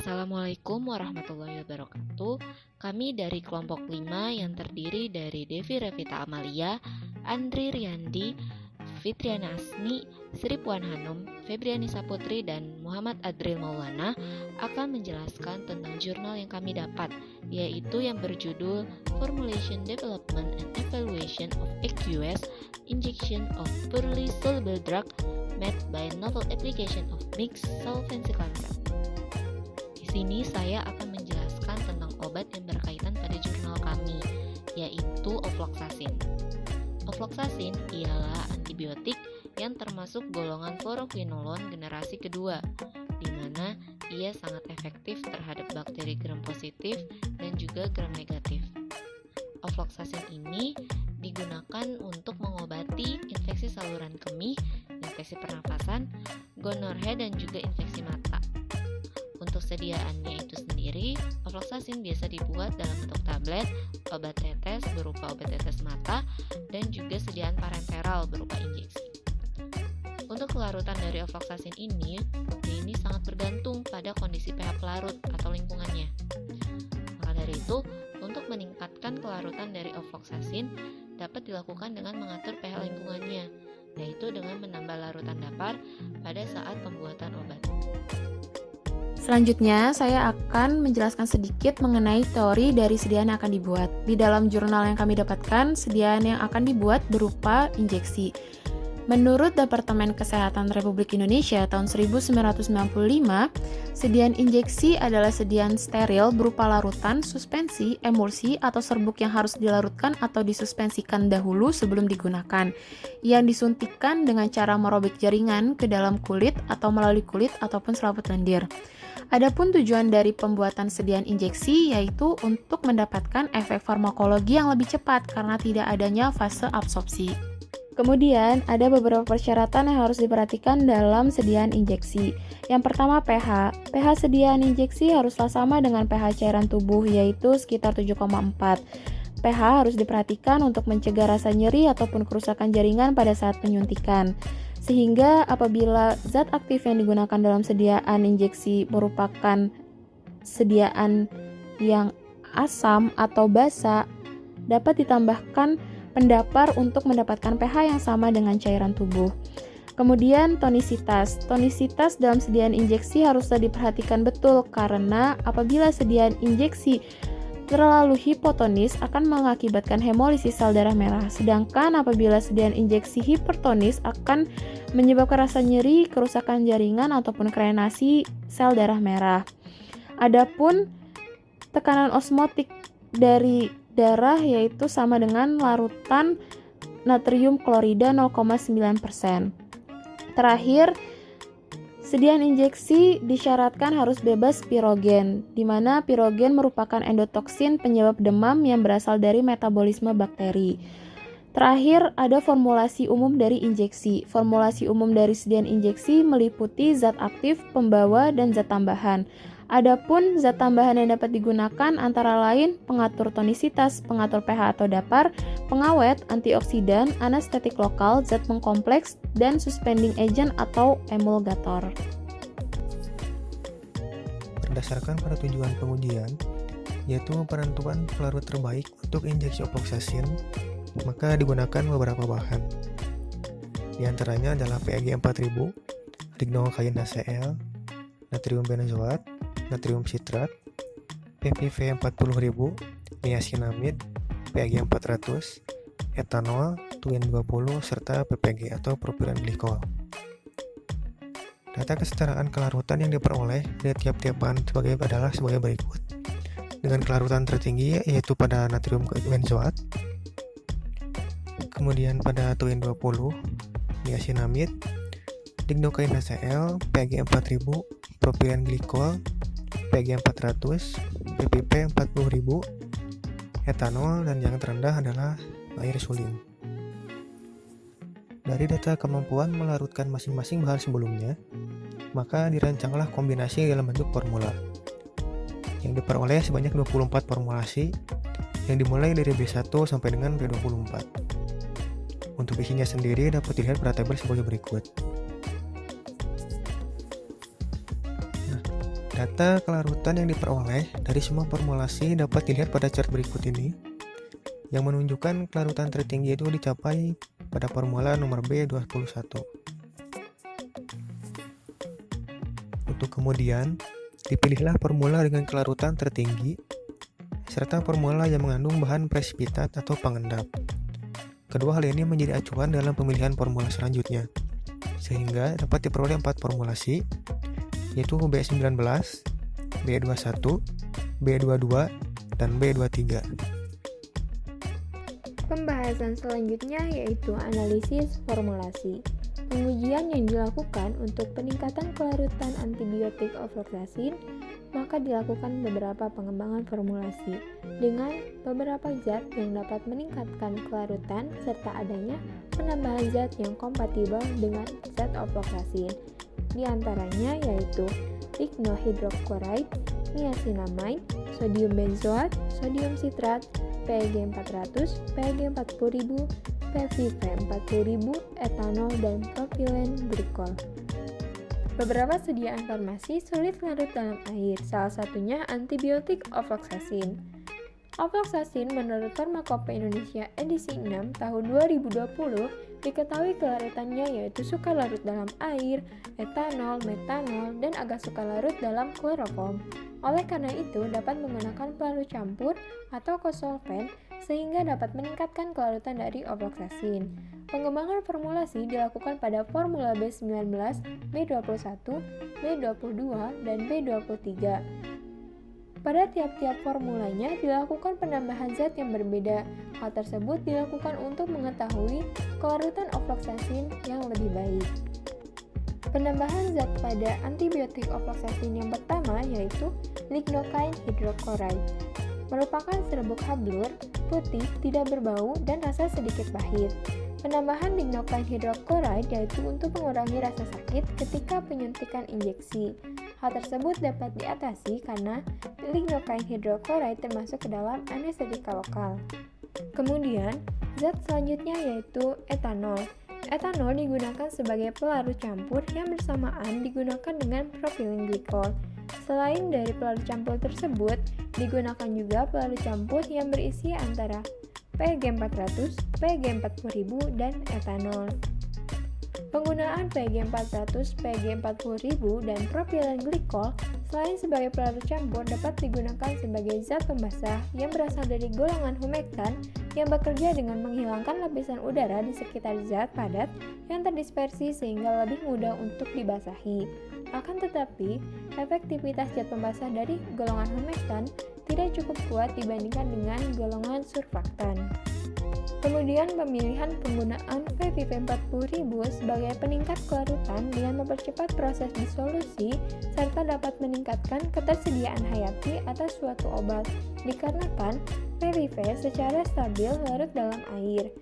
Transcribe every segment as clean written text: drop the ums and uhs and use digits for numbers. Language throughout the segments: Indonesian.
Assalamualaikum warahmatullahi wabarakatuh. Kami dari kelompok 5 yang terdiri dari Devi Revita Amalia, Andri Riyandi, Fitriana Asni, Sri Puan Hanum, Febriani Saputri, dan Muhammad Adril Maulana akan menjelaskan tentang jurnal yang kami dapat, yaitu yang berjudul Formulation Development and Evaluation of Aqueous Injection of Poorly Soluble Drug Made by Novel Application of Mixed Solvency Concept. Di sini saya akan menjelaskan tentang obat yang berkaitan pada jurnal kami, yaitu ofloxacin. Ofloxacin ialah antibiotik yang termasuk golongan fluoroquinolone generasi kedua, di mana ia sangat efektif terhadap bakteri gram positif dan juga gram negatif. Ofloxacin ini digunakan untuk mengobati infeksi saluran kemih, infeksi pernafasan, gonorrea, dan juga infeksi mata. Untuk sediaannya itu sendiri, ofloxacin biasa dibuat dalam bentuk tablet, obat tetes berupa obat tetes mata, dan juga sediaan parenteral berupa injeksi. Untuk kelarutan dari ofloxacin ini sangat bergantung pada kondisi pH pelarut atau lingkungannya. Maka dari itu, untuk meningkatkan kelarutan dari ofloxacin dapat dilakukan dengan mengatur pH lingkungannya, yaitu dengan menambah larutan dapar pada saat pembuatan obat. Selanjutnya, saya akan menjelaskan sedikit mengenai teori dari sediaan yang akan dibuat. Di dalam jurnal yang kami dapatkan, sediaan yang akan dibuat berupa injeksi. Menurut Departemen Kesehatan Republik Indonesia tahun 1995, sediaan injeksi adalah sediaan steril berupa larutan, suspensi, emulsi, atau serbuk yang harus dilarutkan atau disuspensikan dahulu sebelum digunakan, yang disuntikkan dengan cara merobek jaringan ke dalam kulit atau melalui kulit ataupun selaput lendir. Adapun tujuan dari pembuatan sediaan injeksi yaitu untuk mendapatkan efek farmakologi yang lebih cepat karena tidak adanya fase absorpsi. Kemudian, ada beberapa persyaratan yang harus diperhatikan dalam sediaan injeksi. Yang pertama pH. pH sediaan injeksi haruslah sama dengan pH cairan tubuh, yaitu sekitar 7,4. pH harus diperhatikan untuk mencegah rasa nyeri ataupun kerusakan jaringan pada saat penyuntikan. Sehingga apabila zat aktif yang digunakan dalam sediaan injeksi merupakan sediaan yang asam atau basa, dapat ditambahkan pendapar untuk mendapatkan pH yang sama dengan cairan tubuh. Kemudian tonisitas. Tonisitas dalam sediaan injeksi haruslah diperhatikan betul karena apabila sediaan injeksi terlalu hipotonis akan mengakibatkan hemolisis sel darah merah. Sedangkan apabila sediaan injeksi hipertonis akan menyebabkan rasa nyeri, kerusakan jaringan ataupun krenasi sel darah merah. Adapun tekanan osmotik dari darah yaitu sama dengan larutan natrium klorida 0,9%. Terakhir, sediaan injeksi disyaratkan harus bebas pirogen, di mana pirogen merupakan endotoksin penyebab demam yang berasal dari metabolisme bakteri. Terakhir, ada formulasi umum dari injeksi. Formulasi umum dari sediaan injeksi meliputi zat aktif, pembawa, dan zat tambahan. Adapun zat tambahan yang dapat digunakan antara lain pengatur tonisitas, pengatur pH atau dapar, pengawet, antioksidan, anestetik lokal, zat pengkompleks, dan suspending agent atau emulgator. Berdasarkan pada tujuan pengujian, yaitu penentuan pelarut terbaik untuk injeksi ofloxacin, maka digunakan beberapa bahan. Di antaranya adalah PAG 4000, lignocaine HCl, natrium benzoat, natrium sitrat, PPV 40000, niacinamide, PAG 400, etanol, Twin 20, serta PPG atau propilen glikol. Data kesetaraan kelarutan yang diperoleh dari tiap-tiap bahan adalah sebagai berikut. Dengan kelarutan tertinggi yaitu pada natrium benzoat, kemudian pada Twin 20, niacinamide, lignocaine HCl, PAG 4000, propilen glikol, PAG 400, PPP 40000, etanol, dan yang terendah adalah air sulin. Dari data kemampuan melarutkan masing-masing bahan sebelumnya, maka dirancanglah kombinasi dalam bentuk formula. Yang diperoleh sebanyak 24 formulasi yang dimulai dari B1 sampai dengan B24. Untuk isinya sendiri dapat dilihat pada tabel sebagai berikut. Data kelarutan yang diperoleh dari semua formulasi dapat dilihat pada chart berikut ini, yang menunjukkan kelarutan tertinggi itu dicapai pada formula nomor B21. Untuk kemudian, dipilihlah formula dengan kelarutan tertinggi, serta formula yang mengandung bahan presipitat atau pengendap. Kedua hal ini menjadi acuan dalam pemilihan formula selanjutnya, sehingga dapat diperoleh 4 formulasi, yaitu B19, B21, B22, dan B23. Pembahasan selanjutnya yaitu analisis formulasi. Pengujian yang dilakukan untuk peningkatan kelarutan antibiotik ofloxacin, maka dilakukan beberapa pengembangan formulasi dengan beberapa zat yang dapat meningkatkan kelarutan serta adanya penambahan zat yang kompatibel dengan zat ofloxacin. Di antaranya yaitu lignohydrochloride, niacinamide, sodium benzoat, sodium sitrat, PEG 400, PEG 40.000, PVP 40.000, etanol, dan propilen glikol. Beberapa sediaan farmasi sulit larut dalam air, salah satunya antibiotik ofloxacin. Ofloxacin menurut Farmakope Indonesia edisi 6 tahun 2020 diketahui kelarutannya yaitu suka larut dalam air, etanol, metanol, dan agak suka larut dalam kloroform. Oleh karena itu dapat menggunakan pelarut campur atau kosolven sehingga dapat meningkatkan kelarutan dari ofloxacin. Pengembangan formulasi dilakukan pada formula B19, B21, B22, dan B23. Pada tiap-tiap formulanya dilakukan penambahan zat yang berbeda. Hal tersebut dilakukan untuk mengetahui kelarutan ofloxacin yang lebih baik. Penambahan zat pada antibiotik ofloxacin yang pertama yaitu lignocaine hydrochloride. Merupakan serbuk hablur, putih, tidak berbau, dan rasa sedikit pahit. Penambahan lignocaine hydrochloride yaitu untuk mengurangi rasa sakit ketika penyuntikan injeksi. Hal tersebut dapat diatasi karena lignocaine hydrochloride termasuk ke dalam anestetika lokal. Kemudian, zat selanjutnya yaitu etanol. Etanol digunakan sebagai pelarut campur yang bersamaan digunakan dengan propilen glikol. Selain dari pelarut campur tersebut, digunakan juga pelarut campur yang berisi antara PEG 400, PEG 40.000, dan etanol. Penggunaan PEG 400, PEG 40.000, dan propilen glikol selain sebagai pelarut campur dapat digunakan sebagai zat pembasah yang berasal dari golongan humektan yang bekerja dengan menghilangkan lapisan udara di sekitar zat padat yang terdispersi sehingga lebih mudah untuk dibasahi. Akan tetapi, efektivitas zat pembasah dari golongan humektan tidak cukup kuat dibandingkan dengan golongan surfaktan. Kemudian pemilihan penggunaan PVP 40.000 sebagai peningkat kelarutan dengan mempercepat proses disolusi serta dapat meningkatkan ketersediaan hayati atas suatu obat dikarenakan PVP secara stabil larut dalam air.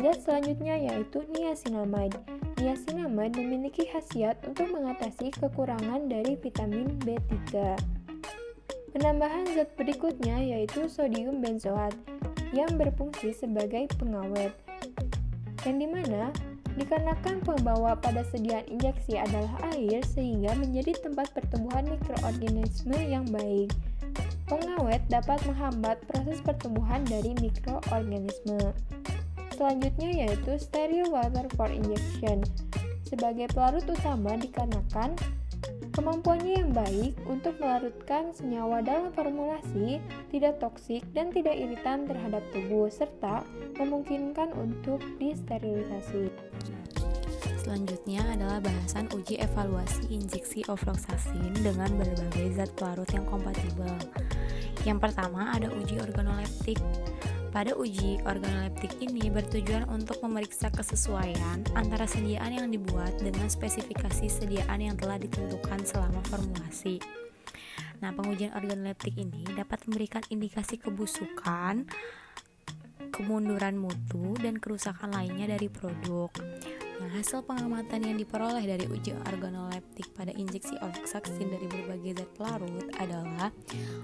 Zat selanjutnya yaitu niacinamide. Niacinamide memiliki khasiat untuk mengatasi kekurangan dari vitamin B3. Penambahan zat berikutnya yaitu sodium benzoat yang berfungsi sebagai pengawet, yang dimana dikarenakan pembawa pada sediaan injeksi adalah air sehingga menjadi tempat pertumbuhan mikroorganisme yang baik. Pengawet dapat menghambat proses pertumbuhan dari mikroorganisme. Selanjutnya yaitu sterile water for injection sebagai pelarut utama dikarenakan kemampuannya yang baik untuk melarutkan senyawa dalam formulasi, tidak toksik dan tidak iritan terhadap tubuh, serta memungkinkan untuk disterilisasi. Selanjutnya adalah bahasan uji evaluasi injeksi ofloxacin dengan berbagai zat pelarut yang kompatibel. Yang pertama ada uji organoleptik. Pada uji organoleptik ini bertujuan untuk memeriksa kesesuaian antara sediaan yang dibuat dengan spesifikasi sediaan yang telah ditentukan selama formulasi. Nah, pengujian organoleptik ini dapat memberikan indikasi kebusukan, kemunduran mutu, dan kerusakan lainnya dari produk. Nah, hasil pengamatan yang diperoleh dari uji organoleptik pada injeksi ofloxacin dari berbagai zat pelarut adalah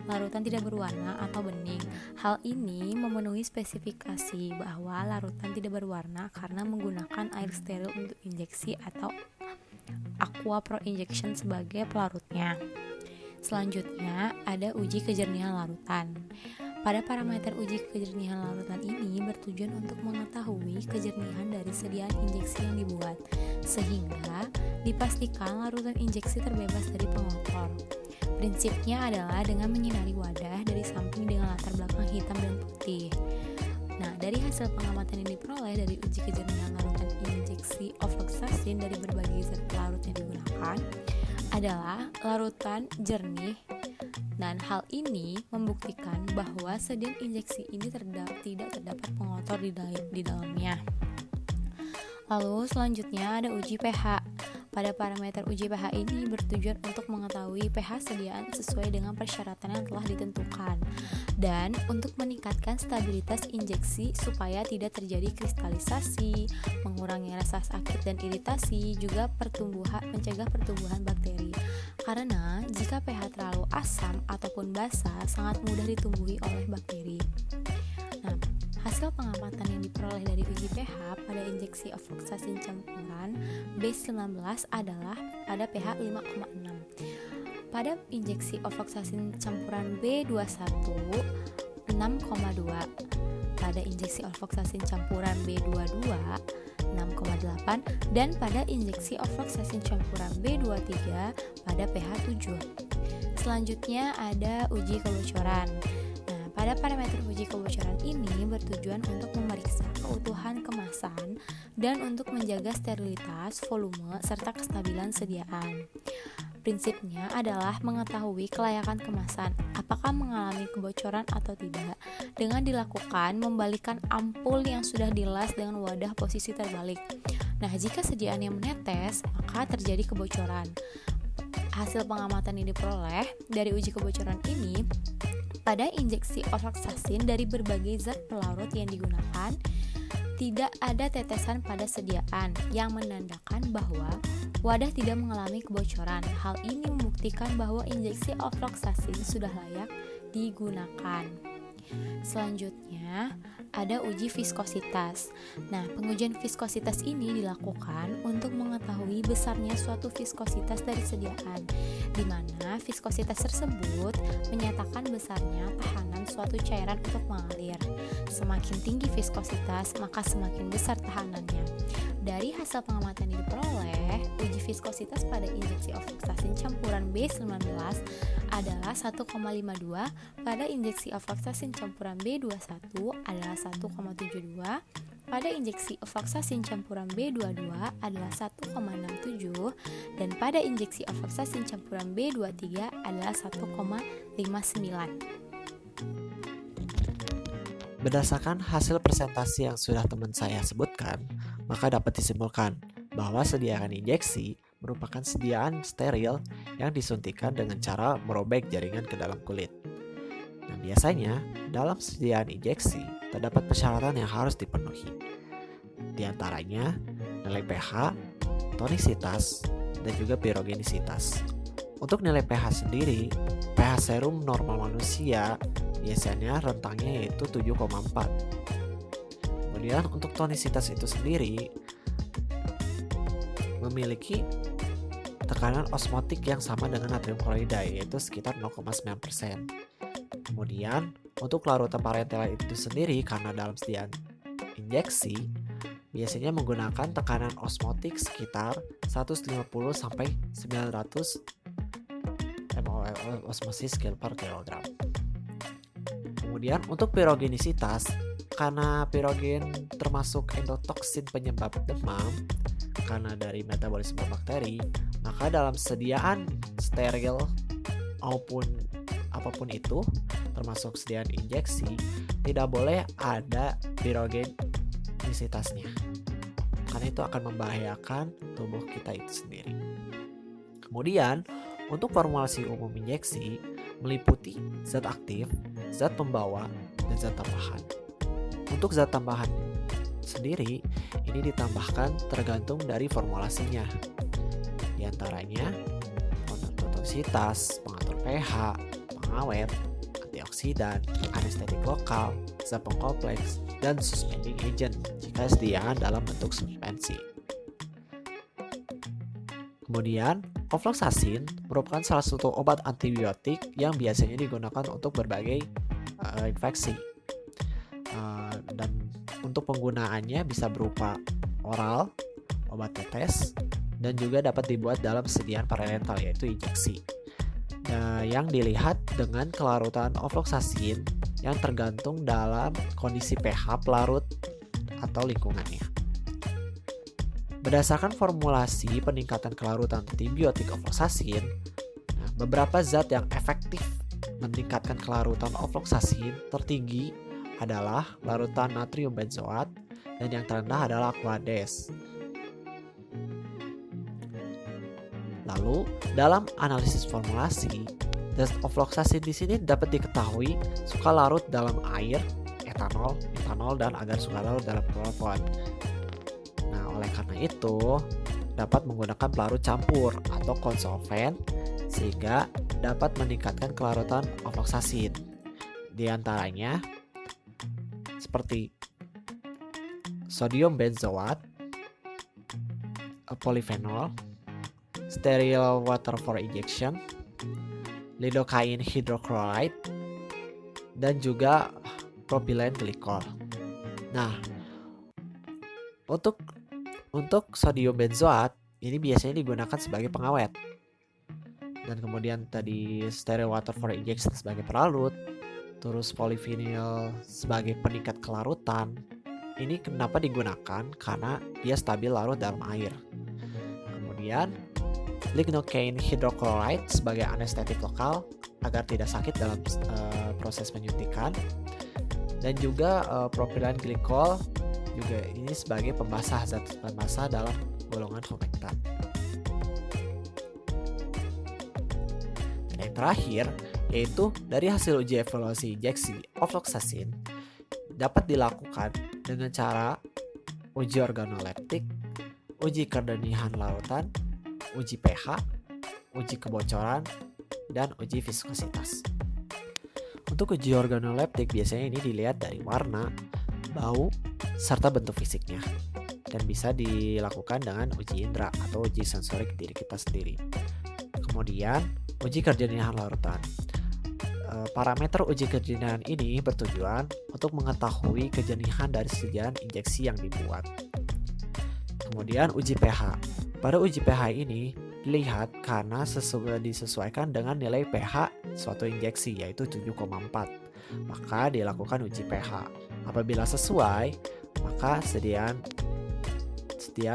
larutan tidak berwarna atau bening. Hal ini memenuhi spesifikasi bahwa larutan tidak berwarna karena menggunakan air steril untuk injeksi atau aqua pro injection sebagai pelarutnya. Selanjutnya ada uji kejernihan larutan. Pada parameter uji kejernihan larutan ini bertujuan untuk mengetahui kejernihan dari sediaan injeksi yang dibuat, sehingga dipastikan larutan injeksi terbebas dari pengotor. Prinsipnya adalah dengan menyinari wadah dari samping dengan latar belakang hitam dan putih. Nah, dari hasil pengamatan yang diperoleh dari uji kejernihan larutan injeksi ofloxacin dari berbagai zat pelarut yang digunakan adalah larutan jernih, dan hal ini membuktikan bahwa sediaan injeksi ini tidak terdapat pengotor di dalamnya. Lalu selanjutnya ada uji pH. Pada parameter uji pH ini bertujuan untuk mengetahui pH sediaan sesuai dengan persyaratan yang telah ditentukan dan untuk meningkatkan stabilitas injeksi supaya tidak terjadi kristalisasi, mengurangi rasa sakit dan iritasi, juga mencegah pertumbuhan bakteri. Karena jika pH terlalu asam ataupun basa sangat mudah ditumbuhi oleh bakteri. Nah, hasil pengamatan yang diperoleh dari uji pH pada injeksi ofloxacin campuran B19 adalah pada pH 5,6. Pada injeksi ofloxacin campuran B21 6,2. Pada injeksi ofloxacin campuran B22 6,8 dan pada injeksi ofloxacin campuran B23 pada pH 7. Selanjutnya ada uji kebocoran. Pada parameter uji kebocoran ini bertujuan untuk memeriksa keutuhan kemasan dan untuk menjaga sterilitas, volume, serta kestabilan sediaan. Prinsipnya adalah mengetahui kelayakan kemasan, apakah mengalami kebocoran atau tidak, dengan dilakukan membalikan ampul yang sudah dilas dengan wadah posisi terbalik. Nah, jika sediaannya menetes, maka terjadi kebocoran. Hasil pengamatan yang diperoleh dari uji kebocoran ini pada injeksi ofloxacin dari berbagai zat pelarut yang digunakan, tidak ada tetesan pada sediaan yang menandakan bahwa wadah tidak mengalami kebocoran. Hal ini membuktikan bahwa injeksi ofloxacin sudah layak digunakan. Selanjutnya ada uji viskositas. Nah, pengujian viskositas ini dilakukan untuk mengetahui besarnya suatu viskositas dari sediaan, di mana viskositas tersebut menyatakan besarnya tahanan suatu cairan untuk mengalir. Semakin tinggi viskositas, maka semakin besar tahanannya. Dari hasil pengamatan yang diperoleh, uji viskositas pada injeksi ofloxacin campuran B19 adalah 1,52, pada injeksi ofloxacin campuran B21 adalah 1,72, pada injeksi ofloxacin campuran B22 adalah 1,67, dan pada injeksi ofloxacin campuran B23 adalah 1,59. Berdasarkan hasil presentasi yang sudah teman saya sebutkan, maka dapat disimpulkan bahwa sediaan injeksi merupakan sediaan steril yang disuntikan dengan cara merobek jaringan ke dalam kulit. Nah, biasanya dalam sediaan injeksi terdapat persyaratan yang harus dipenuhi. Di antaranya nilai pH, tonisitas, dan juga pirogenisitas. Untuk nilai pH sendiri, pH serum normal manusia biasanya rentangnya yaitu 7,4. Kemudian untuk tonisitas itu sendiri memiliki tekanan osmotik yang sama dengan natrium klorida yaitu sekitar 0,9%. Kemudian untuk larutan parenteral itu sendiri karena dalam sediaan injeksi biasanya menggunakan tekanan osmotik sekitar 150 sampai 900 mol osmosis per kilogram. Kemudian untuk pirogenisitas, karena pirogen termasuk endotoksin penyebab demam karena dari metabolisme bakteri, maka dalam sediaan steril maupun apapun itu, termasuk sediaan injeksi, tidak boleh ada pirogenisitasnya, karena itu akan membahayakan tubuh kita itu sendiri. Kemudian untuk formulasi umum injeksi meliputi zat aktif, zat pembawa, dan zat tambahan. Untuk zat tambahan sendiri, ini ditambahkan tergantung dari formulasinya. Di antaranya pengatur tonisitas, pengatur pH, pengawet, antioksidan, anestetik lokal, zat pengkompleks, dan suspending agent jika sediaan dalam bentuk suspensi. Kemudian Ofloxacin merupakan salah satu obat antibiotik yang biasanya digunakan untuk berbagai infeksi. Dan untuk penggunaannya bisa berupa oral, obat tetes, dan juga dapat dibuat dalam sediaan parenteral yaitu injeksi. Yang dilihat dengan kelarutan ofloxacin yang tergantung dalam kondisi pH pelarut atau lingkungannya. Berdasarkan formulasi peningkatan kelarutan antibiotik ofloxacin, beberapa zat yang efektif meningkatkan kelarutan ofloxacin tertinggi adalah larutan natrium benzoat dan yang terendah adalah aquades. Lalu, dalam analisis formulasi, zat ofloxacin di sini dapat diketahui suka larut dalam air, etanol, metanol, dan agar suka larut dalam kloroform. Nah, oleh karena itu, dapat menggunakan pelarut campur atau konsolven sehingga dapat meningkatkan kelarutan ofloxacin. Di antaranya seperti sodium benzoat, polyphenol, sterile water for injection, lidocaine hydrochloride, dan juga propylene glycol. Nah, untuk sodium benzoat ini biasanya digunakan sebagai pengawet. Dan kemudian tadi sterile water for injection sebagai pelarut, terus polyphenol sebagai peningkat kelarutan. Ini kenapa digunakan? Karena dia stabil larut dalam air. Kemudian lidocaine hydrochloride sebagai anestetik lokal agar tidak sakit dalam proses penyuntikan. Dan juga propylene glycol juga ini sebagai pembasah, zat pembasah dalam golongan humectant. Dan yang terakhir yaitu dari hasil uji evaluasi injeksi ofloxacin dapat dilakukan dengan cara uji organoleptik, uji kejernihan larutan, uji pH, uji kebocoran, dan uji viskositas. Untuk uji organoleptik biasanya ini dilihat dari warna, bau, serta bentuk fisiknya, dan bisa dilakukan dengan uji indera atau uji sensorik diri kita sendiri. Kemudian uji kejernihan larutan. Parameter uji kejernihan ini bertujuan untuk mengetahui kejernihan dari sediaan injeksi yang dibuat. Kemudian uji pH. Pada uji pH ini dilihat karena disesuaikan dengan nilai pH suatu injeksi yaitu 7,4. Maka dilakukan uji pH. Apabila sesuai, maka sediaan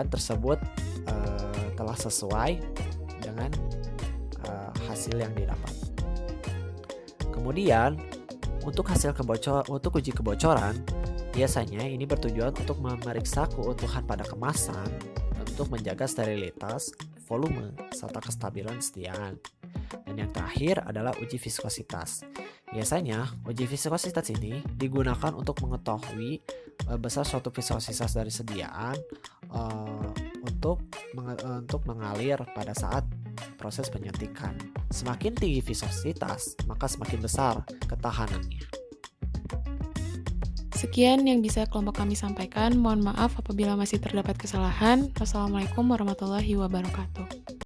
tersebut telah sesuai dengan hasil yang didapat. Kemudian untuk uji kebocoran, biasanya ini bertujuan untuk memeriksa keutuhan pada kemasan untuk menjaga sterilitas, volume, serta kestabilan sediaan. Dan yang terakhir adalah uji viskositas. Biasanya uji viskositas ini digunakan untuk mengetahui besar suatu viskositas dari sediaan untuk mengalir pada saat proses penyuntikan. Semakin tinggi viskositas, maka semakin besar ketahanannya. Sekian yang bisa kelompok kami sampaikan. Mohon maaf apabila masih terdapat kesalahan. Wassalamualaikum warahmatullahi wabarakatuh.